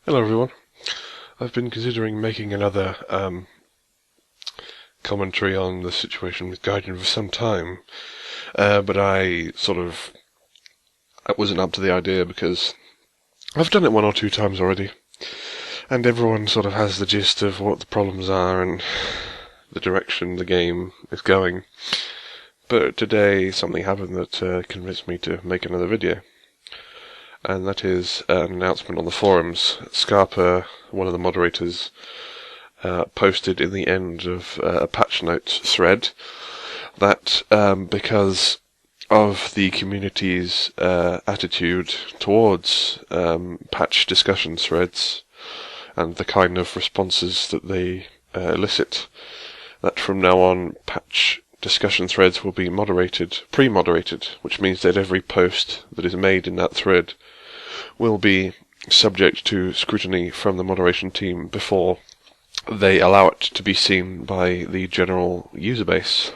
Hello everyone. I've been considering making another commentary on the situation with Gaijin for some time, but I wasn't up to the idea because I've done it one or two times already, and everyone sort of has the gist of what the problems are and the direction the game is going. But today something happened that convinced me to make another video. And that is an announcement on the forums. Scarpa, one of the moderators, posted in the end of a patch notes thread that because of the community's attitude towards patch discussion threads and the kind of responses that they elicit, that from now on patch discussion threads will be pre-moderated, which means that every post that is made in that thread will be subject to scrutiny from the moderation team before they allow it to be seen by the general user base.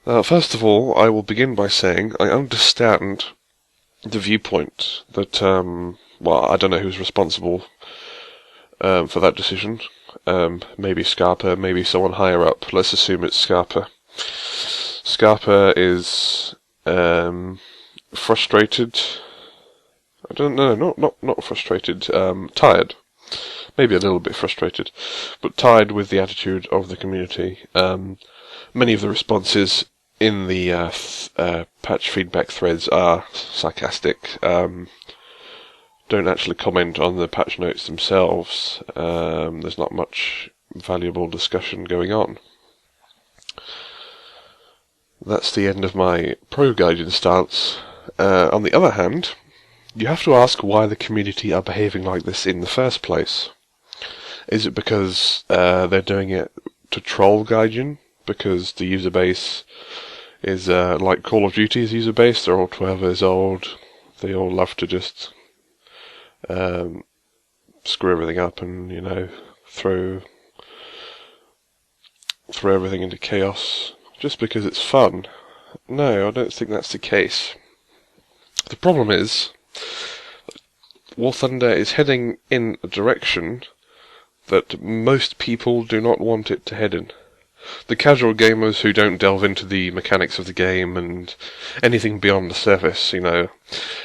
First of all, I will begin by saying I understand the viewpoint that, I don't know who's responsible for that decision. Maybe Scarpa, maybe someone higher up. Let's assume it's Scarpa. Scarpa is frustrated. I don't know, not frustrated. Tired. Maybe a little bit frustrated, but tired with the attitude of the community. Many of the responses in the patch feedback threads are sarcastic. Don't actually comment on the patch notes themselves. There's not much valuable discussion going on. That's the end of my pro-Gaijin stance. On the other hand, you have to ask why the community are behaving like this in the first place. Is it because they're doing it to troll Gaijin? Because the user base is like Call of Duty's user base, they're all 12 years old, they all love to just screw everything up and, throw everything into chaos just because it's fun. No, I don't think that's the case. The problem is, War Thunder is heading in a direction that most people do not want it to head in. The casual gamers who don't delve into the mechanics of the game and anything beyond the surface,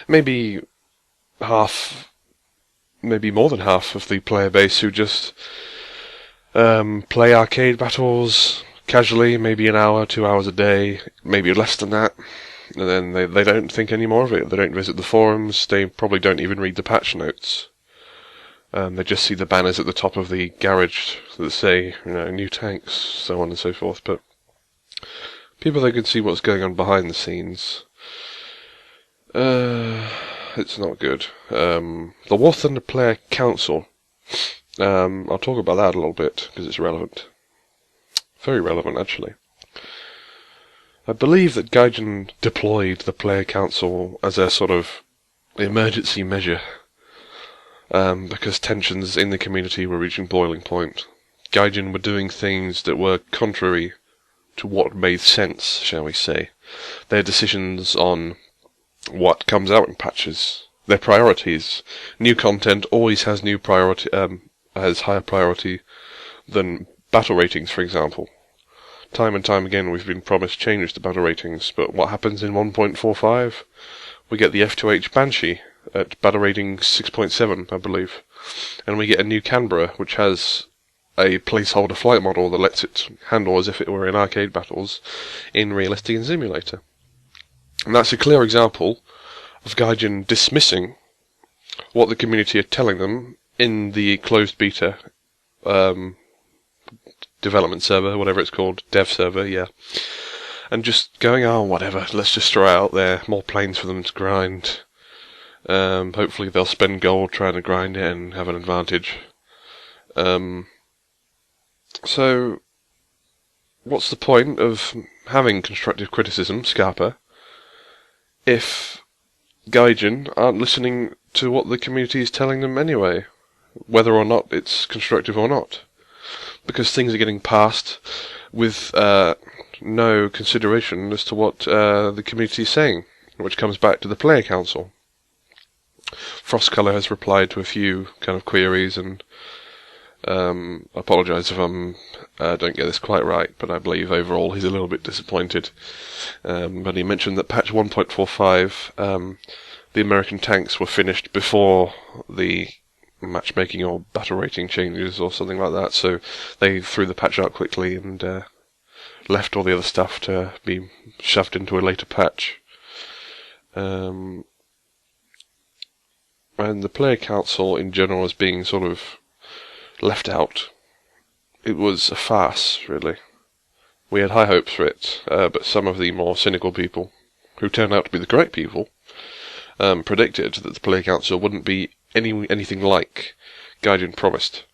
maybe more than half of the player base who just play arcade battles casually, maybe an hour, 2 hours a day, maybe less than that, and then they don't think any more of it. They don't visit the forums, they probably don't even read the patch notes. They just see the banners at the top of the garage that say, new tanks, so on and so forth. But people that can see what's going on behind the scenes, it's not good. The War Thunder Player Council, I'll talk about that a little bit, because it's relevant. Very relevant, actually. I believe that Gaijin deployed the Player Council as a sort of emergency measure, because tensions in the community were reaching boiling point. Gaijin were doing things that were contrary to what made sense, shall we say. Their decisions on what comes out in patches, their priorities. New content always has has higher priority than battle ratings, for example. Time and time again we've been promised changes to battle ratings, but what happens in 1.45? We get the F2H Banshee at battle rating 6.7, I believe. And we get a new Canberra, which has a placeholder flight model that lets it handle as if it were in arcade battles in Realistic and Simulator. And that's a clear example of Gaijin dismissing what the community are telling them in the closed beta development server, whatever it's called, dev server, yeah. And just going, whatever, let's just throw it out there, more planes for them to grind. Hopefully they'll spend gold trying to grind it and have an advantage. So, what's the point of having constructive criticism, Scarpa, if Gaijin aren't listening to what the community is telling them anyway, whether or not it's constructive or not? Because things are getting passed with no consideration as to what the community is saying, which comes back to the player council. Frostcolor has replied to a few kind of queries, and I apologise if I don't get this quite right, but I believe overall he's a little bit disappointed. But he mentioned that patch 1.45, the American tanks were finished before the matchmaking or battle rating changes or something like that, so they threw the patch out quickly and left all the other stuff to be shoved into a later patch. And the player council in general is being sort of left out. It was a farce, really. We had high hopes for it, but some of the more cynical people, who turned out to be the correct people, predicted that the player council wouldn't be anything like Gaijin promised.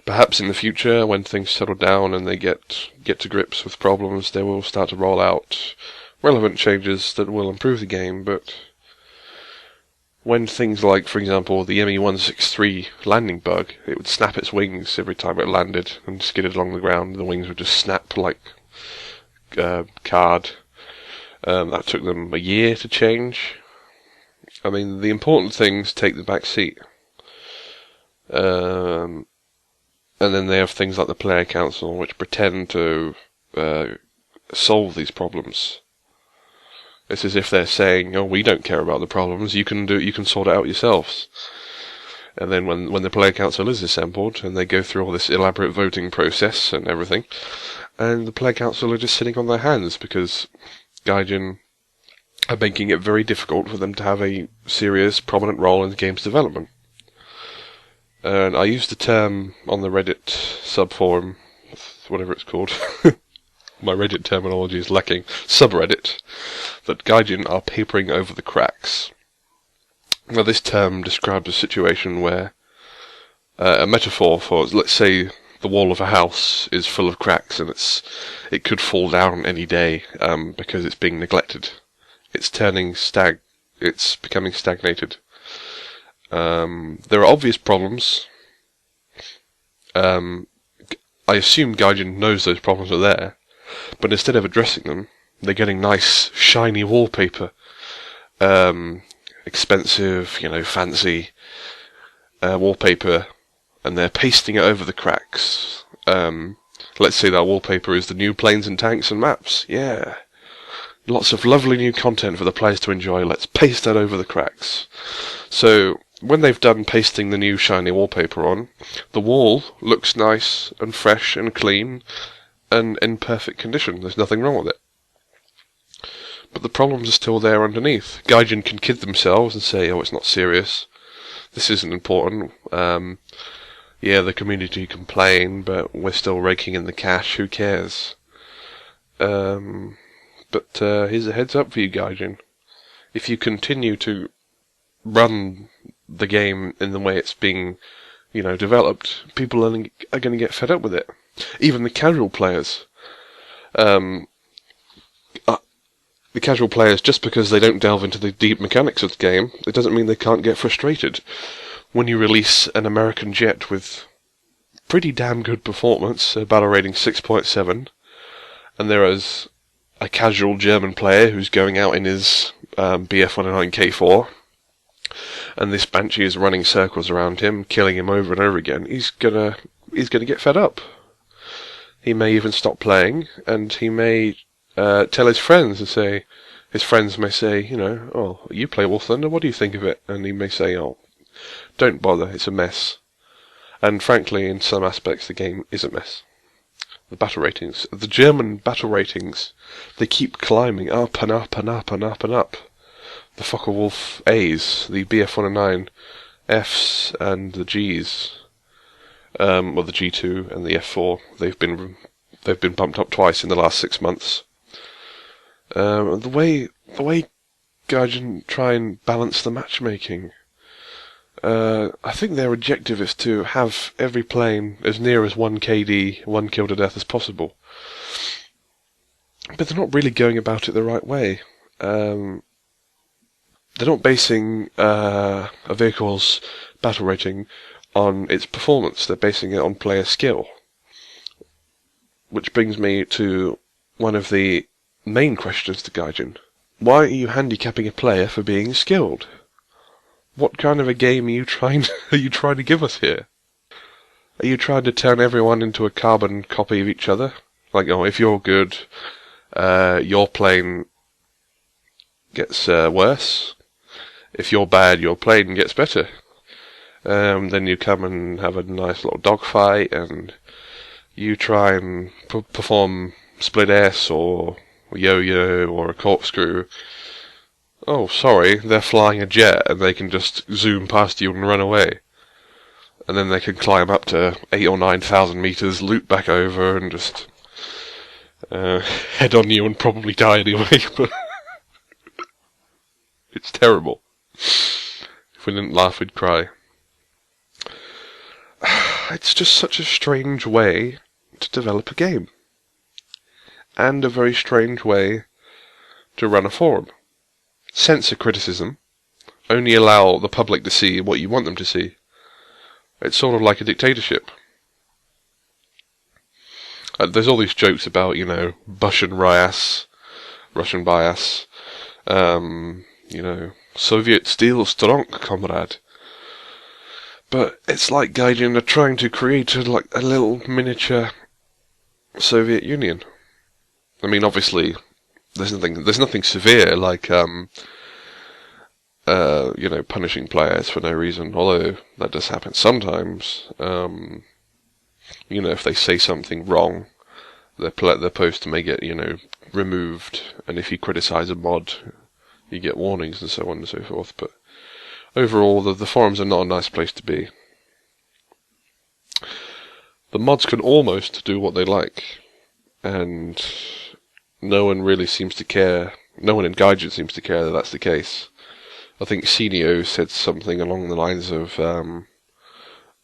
Perhaps in the future, when things settle down and they get to grips with problems, they will start to roll out relevant changes that will improve the game, but when things like, for example, the ME-163 landing bug, it would snap its wings every time it landed and skidded along the ground, the wings would just snap like card. That took them a year to change. I mean, the important things take the back seat. And then they have things like the player council, which pretend to solve these problems. It's as if they're saying, "Oh, we don't care about the problems. You can sort it out yourselves." And then when the player council is assembled and they go through all this elaborate voting process and everything, and the player council are just sitting on their hands because Gaijin are making it very difficult for them to have a serious, prominent role in the game's development. And I used the term on the Reddit subforum, whatever it's called. My Reddit terminology is lacking. Subreddit. That Gaijin are papering over the cracks. Now, this term describes a situation where a metaphor for, let's say, the wall of a house is full of cracks and it could fall down any day because it's being neglected. It's becoming stagnated. There are obvious problems. I assume Gaijin knows those problems are there, but instead of addressing them, they're getting nice, shiny wallpaper. Expensive, fancy wallpaper, and they're pasting it over the cracks. Let's say that wallpaper is the new planes and tanks and maps. Yeah. Lots of lovely new content for the players to enjoy. Let's paste that over the cracks. So, when they've done pasting the new shiny wallpaper on, the wall looks nice and fresh and clean and in perfect condition. There's nothing wrong with it. But the problems are still there underneath. Gaijin can kid themselves and say, "Oh, it's not serious. This isn't important. Yeah, the community complain, but we're still raking in the cash. Who cares?" But here's a heads up for you, Gaijin. If you continue to run the game in the way it's being, developed, people are going to get fed up with it. Even the casual players. The casual players, just because they don't delve into the deep mechanics of the game, it doesn't mean they can't get frustrated. When you release an American jet with pretty damn good performance, a battle rating 6.7, and there is a casual German player who's going out in his BF-109K4, and this Banshee is running circles around him, killing him over and over again, he's gonna get fed up. He may even stop playing, and he may tell his friends and say, his friends may say, "Oh, you play War Thunder, what do you think of it?" And he may say, "Oh, don't bother, it's a mess." And frankly, in some aspects, the game is a mess. The battle ratings, the German battle ratings, they keep climbing up and up and up and up and up. The Focke-Wulf A's, the BF-109 F's, and the G's, well, the G2 and the F4, they've been bumped up twice in the last 6 months. The way Gaijin try and balance the matchmaking, I think their objective is to have every plane as near as 1 KD, 1 kill to death as possible. But they're not really going about it the right way. They're not basing a vehicle's battle rating on its performance, they're basing it on player skill. Which brings me to one of the main questions to Gaijin. Why are you handicapping a player for being skilled? What kind of a game are you trying to give us here? Are you trying to turn everyone into a carbon copy of each other? Like, oh, if you're good, your plane gets worse. If you're bad, your plane gets better. Then you come and have a nice little dogfight, and you try and perform split S or yo-yo or a corkscrew. Oh, sorry, they're flying a jet and they can just zoom past you and run away. And then they can climb up to 8,000 or 9,000 meters, loop back over, and just head on you and probably die anyway. But it's terrible. If we didn't laugh, we'd cry. It's just such a strange way to develop a game. And a very strange way to run a forum. Censor criticism. Only allow the public to see what you want them to see. It's sort of like a dictatorship. There's all these jokes about, Russian bias, Soviet steel strong, comrade. But it's like Gaijin are trying to create a little miniature Soviet Union. I mean, obviously, there's nothing severe like, punishing players for no reason, although that does happen sometimes. If they say something wrong, they're supposed to make it, removed, and if you criticize a mod, you get warnings and so on and so forth, but overall, the forums are not a nice place to be. The mods can almost do what they like, and no one really seems to care, no one in Gaijin seems to care that that's the case. I think Senio said something along the lines of,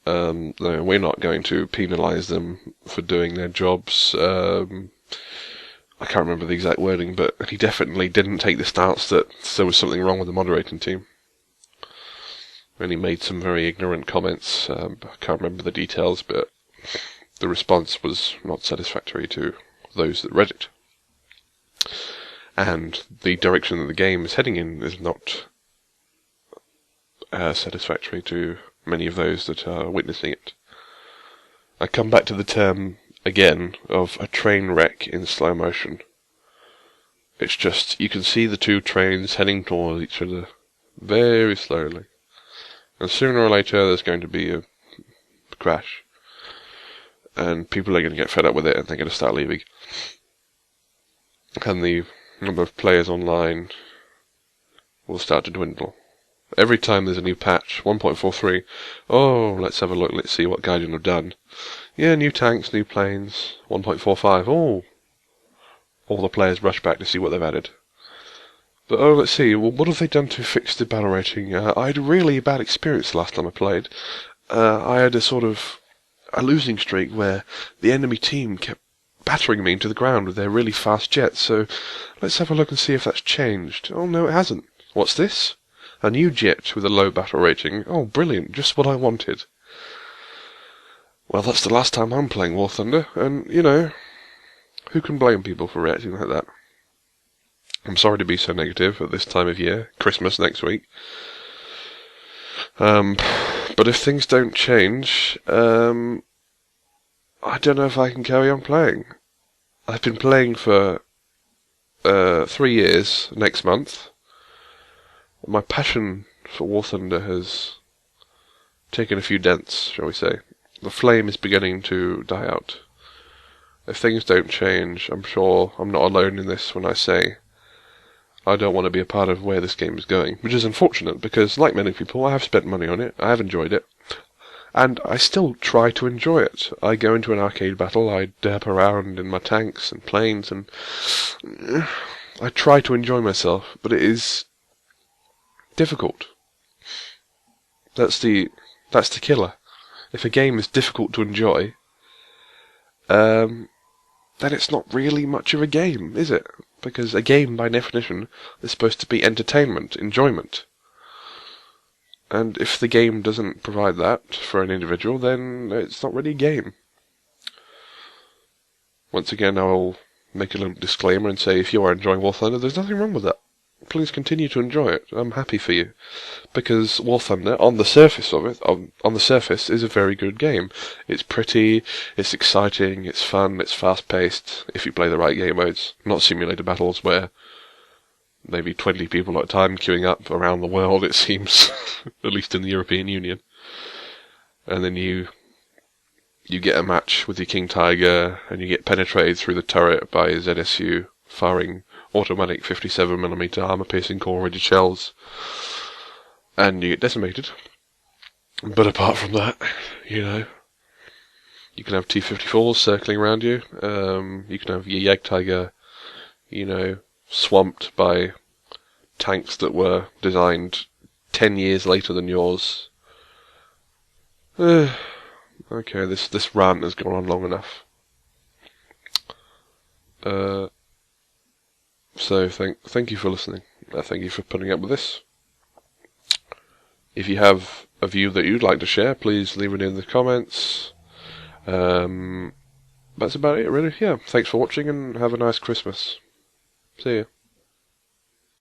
no, we're not going to penalise them for doing their jobs. I can't remember the exact wording, but he definitely didn't take the stance that there was something wrong with the moderating team. And he made some very ignorant comments. I can't remember the details, but the response was not satisfactory to those that read it. And the direction that the game is heading in is not satisfactory to many of those that are witnessing it. I come back to the term, again, of a train wreck in slow motion. It's just, you can see the two trains heading towards each other very slowly. And sooner or later there's going to be a crash. And people are going to get fed up with it and they're going to start leaving. And the number of players online will start to dwindle. Every time there's a new patch, 1.43, oh, let's have a look, let's see what Gaijin have done. Yeah, new tanks, new planes, 1.45, oh. All the players rush back to see what they've added. But oh, let's see, well, what have they done to fix the battle rating? I had a really bad experience the last time I played. I had a losing streak where the enemy team kept battering me into the ground with their really fast jets, so let's have a look and see if that's changed. Oh no, it hasn't. What's this? A new jet with a low battle rating. Oh, brilliant, just what I wanted. Well, that's the last time I'm playing War Thunder, and, who can blame people for reacting like that? I'm sorry to be so negative at this time of year, Christmas next week. But if things don't change, I don't know if I can carry on playing. I've been playing for 3 years next month. My passion for War Thunder has taken a few dents, shall we say. The flame is beginning to die out. If things don't change, I'm sure I'm not alone in this when I say I don't want to be a part of where this game is going, which is unfortunate because, like many people, I have spent money on it, I have enjoyed it, and I still try to enjoy it. I go into an arcade battle, I derp around in my tanks and planes, and I try to enjoy myself, but it is difficult. That's the killer. If a game is difficult to enjoy, then it's not really much of a game, is it? Because a game, by definition, is supposed to be entertainment, enjoyment. And if the game doesn't provide that for an individual, then it's not really a game. Once again, I'll make a little disclaimer and say if you are enjoying War Thunder, there's nothing wrong with that. please continue to enjoy it. I'm happy for you. Because War Thunder, on the surface of it, on the surface, is a very good game. It's pretty, it's exciting, it's fun, it's fast-paced, if you play the right game modes. Not simulator battles where maybe 20 people at a time queuing up around the world, it seems, at least in the European Union. And then you get a match with your King Tiger, and you get penetrated through the turret by ZSU, firing automatic 57mm armor-piercing core-rigid shells, and you get decimated. But apart from that, you can have T-54s circling around you, you can have your Jagdtiger, swamped by tanks that were designed 10 years later than yours. Okay, this rant has gone on long enough. So thank you for listening. Thank you for putting up with this. If you have a view that you'd like to share, please leave it in the comments. That's about it, really. Yeah, thanks for watching and have a nice Christmas. See you.